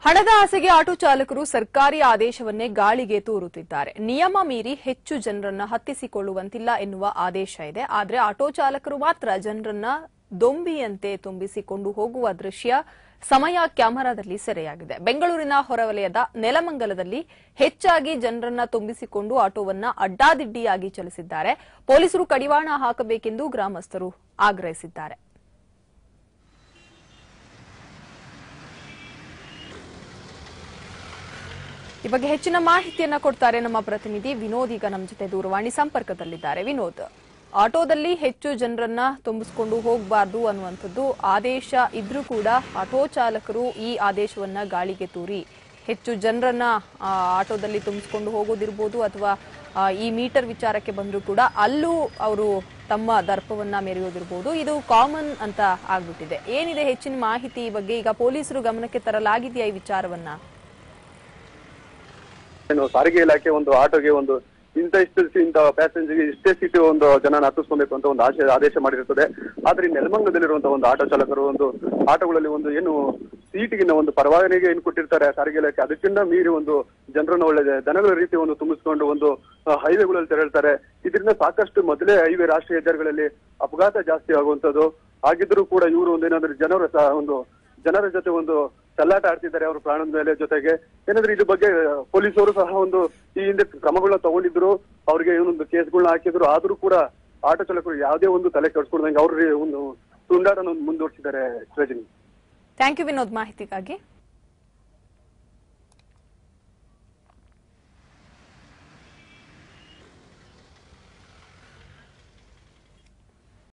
ಹಣದ ಆಸೆಗೆ ಆಟೋ ಚಾಲಕರು ಸರ್ಕಾರಿ ಆದೇಶವನ್ನೇ ಗಾಳಿಗೆ ತೂರುತ್ತಿದ್ದಾರೆ. ನಿಯಮ ಮೀರಿ ಹೆಚ್ಚು ಜನರನ್ನ ಹತ್ತಿಸಿಕೊಳ್ಳುವಂತಿಲ್ಲ ಎನ್ನುವ ಆದೇಶ ಇದೆ. ಆದರೆ ಆಟೋ ಚಾಲಕರು ಮಾತ್ರ ಜನರನ್ನ ದೊಂಬಿಯಂತೆ ತುಂಬಿಸಿಕೊಂಡು ಹೋಗುವ ದೃಶ್ಯ ಸಮಯ ಕ್ಯಾಮೆರಾದಲ್ಲಿ ಸೆರೆಯಾಗಿದೆ. ಬೆಂಗಳೂರಿನ ಹೊರವಲಯದ ನೆಲಮಂಗಲದಲ್ಲಿ ಹೆಚ್ಚಾಗಿ ಜನರನ್ನ ತುಂಬಿಸಿಕೊಂಡು ಆಟೋವನ್ನ ಅಡ್ಡಾದಿಡ್ಡಿಯಾಗಿ ಚಲಿಸಿದ್ದಾರೆ. ಪೊಲೀಸರು ಕಡಿವಾಣ ಹಾಕಬೇಕೆಂದು ಗ್ರಾಮಸ್ಥರು ಆಗ್ರಹಿಸಿದ್ದಾರೆ. ಈ ಬಗ್ಗೆ ಹೆಚ್ಚಿನ ಮಾಹಿತಿಯನ್ನ ಕೊಡ್ತಾರೆ ನಮ್ಮ ಪ್ರತಿನಿಧಿ ವಿನೋದ್. ಈಗ ನಮ್ಮ ಜೊತೆ ದೂರವಾಣಿ ಸಂಪರ್ಕದಲ್ಲಿದ್ದಾರೆ. ವಿನೋದ್, ಆಟೋದಲ್ಲಿ ಹೆಚ್ಚು ಜನರನ್ನ ತುಂಬಿಸಿಕೊಂಡು ಹೋಗಬಾರ್ದು ಅನ್ನುವಂಥದ್ದು ಆದೇಶ ಇದ್ರೂ ಕೂಡ ಆಟೋ ಚಾಲಕರು ಈ ಆದೇಶವನ್ನ ಗಾಳಿಗೆ ತೂರಿ ಹೆಚ್ಚು ಜನರನ್ನ ಆಟೋದಲ್ಲಿ ತುಂಬಿಸಿಕೊಂಡು ಹೋಗೋದಿರ್ಬೋದು ಅಥವಾ ಈ ಮೀಟರ್ ವಿಚಾರಕ್ಕೆ ಬಂದರೂ ಕೂಡ ಅಲ್ಲೂ ಅವರು ತಮ್ಮ ದರ್ಪವನ್ನ ಮೆರೆಯೋದಿರ್ಬೋದು. ಇದು ಕಾಮನ್ ಅಂತ ಆಗ್ಬಿಟ್ಟಿದೆ. ಏನಿದೆ ಹೆಚ್ಚಿನ ಮಾಹಿತಿ ಈ ಬಗ್ಗೆ? ಈಗ ಪೊಲೀಸರು ಗಮನಕ್ಕೆ ತರಲಾಗಿದೆಯಾ ಈ ವಿಚಾರವನ್ನ? ಸಾರಿಗೆ ಇಲಾಖೆ ಒಂದು ಆಟೋಗೆ ಒಂದು ಇಂಥ ಪ್ಯಾಸೆಂಜರ್ಗೆ ಇಷ್ಟೇ ಸೀಟು ಒಂದು ಜನನ ಹತ್ತಿಸ್ಕೊಬೇಕು ಅಂತ ಒಂದು ಆದೇಶ ಮಾಡಿರುತ್ತದೆ. ಆದ್ರೆ ನೆಲಮಂಗಲದಲ್ಲಿರುವಂತಹ ಒಂದು ಆಟೋ ಚಾಲಕರು ಒಂದು ಆಟೋಗಳಲ್ಲಿ ಒಂದು ಏನು ಸೀಟಿಗಿನ ಒಂದು ಪರವಾನಗಿಗೆ ಏನು ಕೊಟ್ಟಿರ್ತಾರೆ ಸಾರಿಗೆ ಇಲಾಖೆ, ಅದಕ್ಕಿಂತ ಮೀರಿ ಒಂದು ಜನರನ್ನು ಒಳ್ಳೆ ದನಗಳ ರೀತಿ ಒಂದು ತುಂಬಿಸ್ಕೊಂಡು ಒಂದು ಹೈವೇಗಳಲ್ಲಿ ತೆರಳ್ತಾರೆ. ಇದರಿಂದ ಸಾಕಷ್ಟು ಮೊದಲೇ ಹೈವೇ ರಾಷ್ಟ್ರೀಯ ಹೆದ್ದಾರಿಗಳಲ್ಲಿ ಅಪಘಾತ ಜಾಸ್ತಿ ಆಗುವಂತದ್ದು. ಆಗಿದ್ರೂ ಕೂಡ ಇವರು ಒಂದೇನಾದ್ರೂ ಜನರ ಜೊತೆ ಒಂದು ಚಲ್ಲಾಟ ಆಡ್ತಿದ್ದಾರೆ ಅವರ ಪ್ರಾಣದ ಮೇಲೆ. ಜೊತೆಗೆ ಏನಂದ್ರೆ ಇದ್ರ ಬಗ್ಗೆ ಪೊಲೀಸರು ಸಹ ಒಂದು ಈ ಹಿಂದೆ ಕ್ರಮಗಳನ್ನ ತಗೊಂಡಿದ್ರು, ಅವ್ರಿಗೆ ಏನೊಂದು ಕೇಸ್ಗಳನ್ನ ಹಾಕಿದ್ರು. ಆದ್ರೂ ಕೂಡ ಆಟೋ ಚಾಲಕರು ಯಾವುದೇ ಒಂದು ತಲೆ ಕೆಡಿಸ್ಕೊಳ್ದಂಗೆ ಅವ್ರ ಒಂದು ತುಂಡಾಟನ ಮುಂದುವರಿಸಿದ್ದಾರೆ. ಥ್ಯಾಂಕ್ ಯು ವಿನೋದ್ ಮಾಹಿತಿಗಾಗಿ.